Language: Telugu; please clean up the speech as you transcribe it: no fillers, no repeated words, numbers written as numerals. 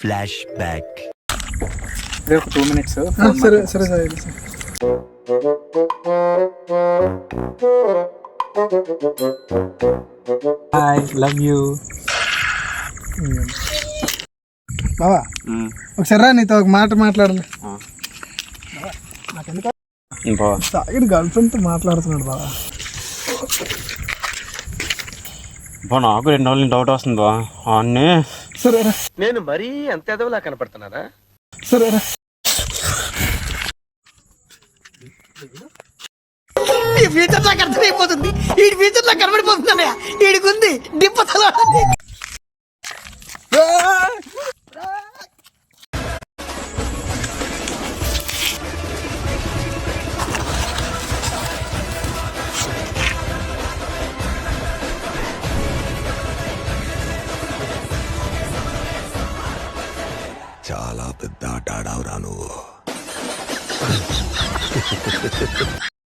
Flash back. ఒక 2 minutes. సరే సరే సరే. Hi, love you. బావా ఒకసారి రా, నీతో ఒక మాట మాట్లాడాలి. నాకెందుకు తాగిన గర్ల్ ఫ్రెండ్తో మాట్లాడుతున్నాడు బావా. నాకు 2 రోజులు డౌట్ వస్తుంది బా అన్నీ. సరేరా, నేను మరీ అంత ఎదవలా కనపడుతున్నారా? సరేరా. ఈ ఫ్యూచర్ నాకు అర్థమైపోతుంది. ఈ ఫ్యూచర్ నాకు కనబడిపోతుందన్నయ్య. ఈడికుంది డిప్పతల. చాలా పెద్ద ఆట ఆడావురా నువ్వు.